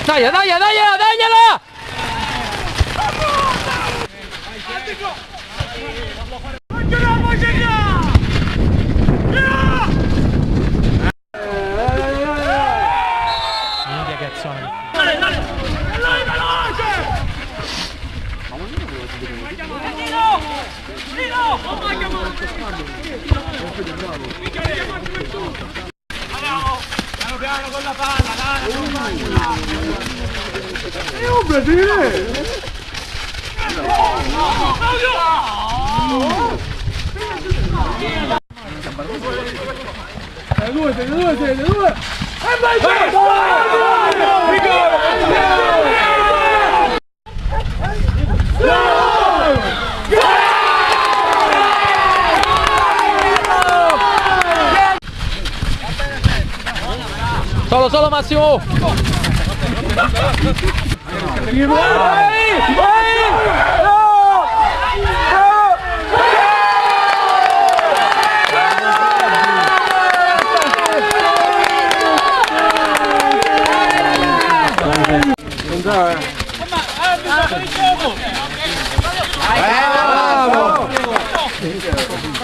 Dai, dagliela! Minchia che azione. Piano con la palla, È un Brasile! Due! E vai! Solo Massimo!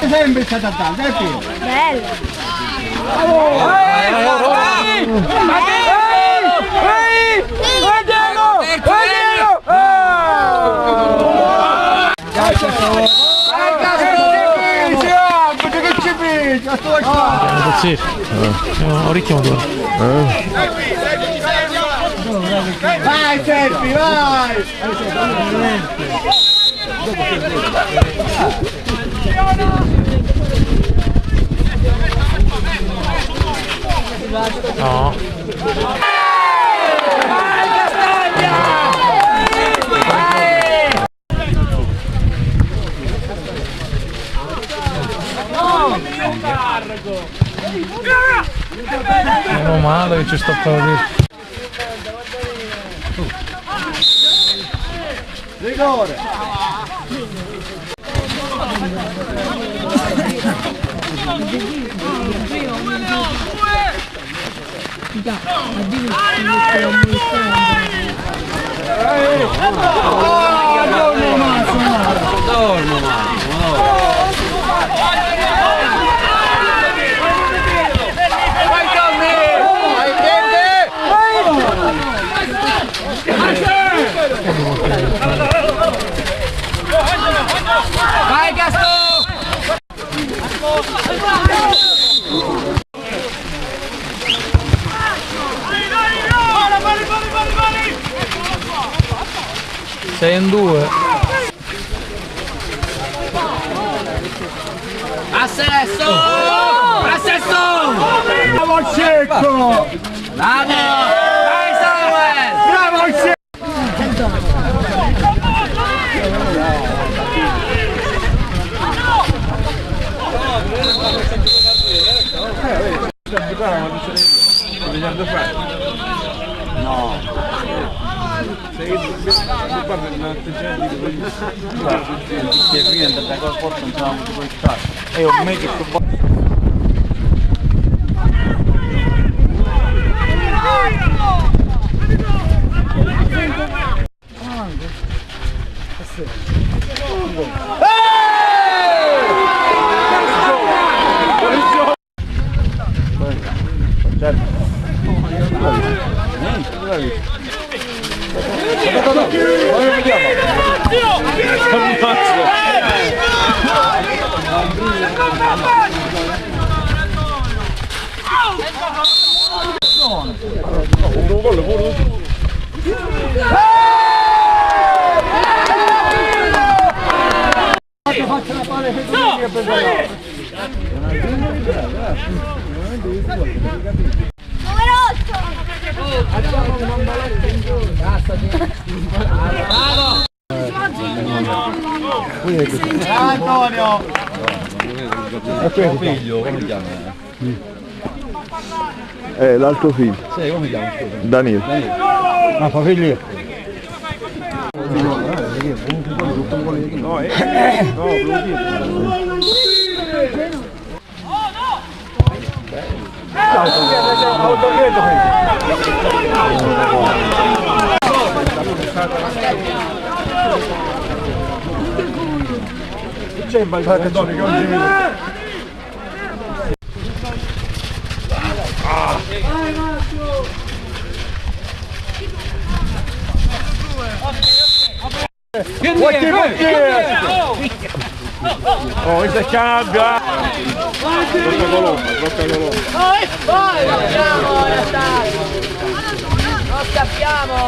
Sempre stata tanta, è più. Bello. Sì, orecchio duro. Vai Seppi, vai! No. Vai Castagna! Meno male che ci sto per dire. Rigore! Vai Gastone! Sei in due. Assesso! Bravo Cecco! Bravo! Dai Samuel! Bravo Cecco! No. Sei cliente da cosa sport non c'avamo di qualità. E un me che Numero 8. Antonio! Tuo figlio, come si chiama? L'altro figlio. Sì, come si chiama? Danilo. Ma fa figli? C'è il balcone che oggi oh, questa cambia! Troppa colonna. Vai, non scappiamo!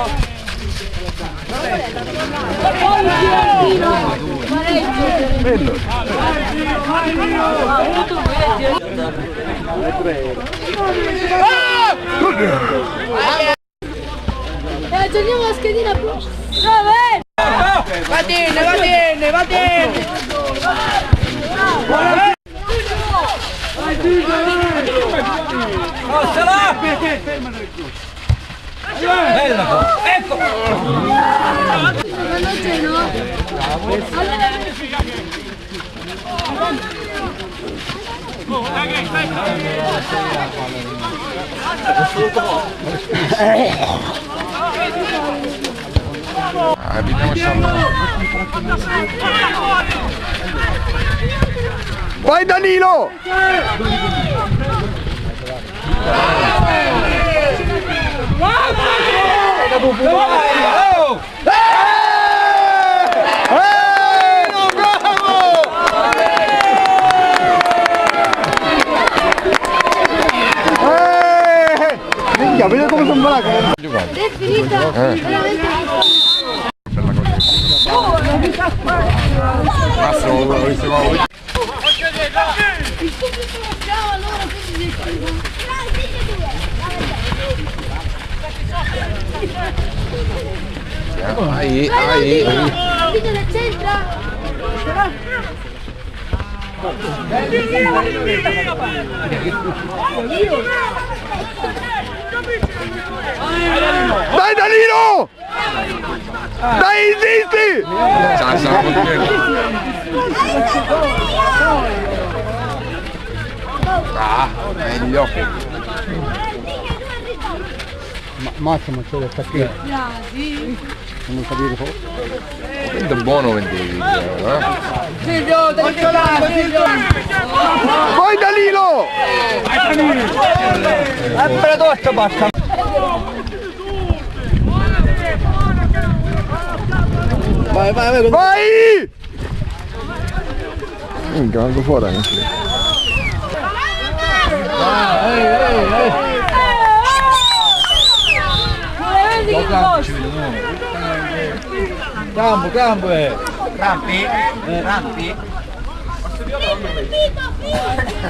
Aggiorniamo la schedina blu. Va bene! Ecco! Non c'è, no? Vai Danilo! Minchia, vedi come sono bravo! È finita! Veramente. Il pubblico lo chiama allora quindi Ahí. Figlio del centro! Dai Danilo! Dai, insisti! Meglio. Massimo, c'è da staccare. Non capire cosa. Questo è buono vendevi. Silvio, devi tirare, Silvio! Vai Danilo! Sempre tutto basta! Vai! Minchia, manco fuori anche. Campo. Rampi?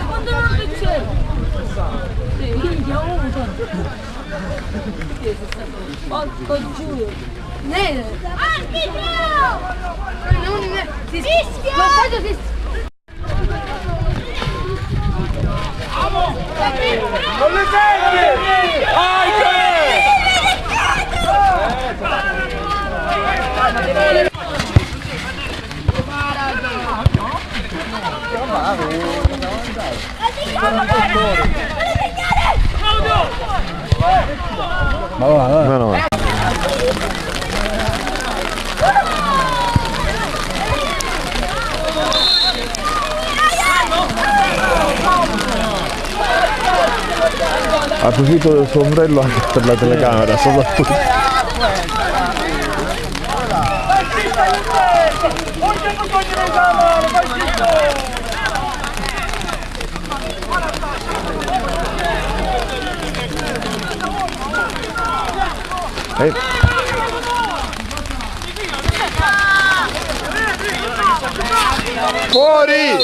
Quando non c'è! Porco giù! Nero! Arbitro! Non fischia! Lo stadio si... Non le senti! Ma va, no. Approfitto del suo ombrello anche per la telecamera, soprattutto. Fuori!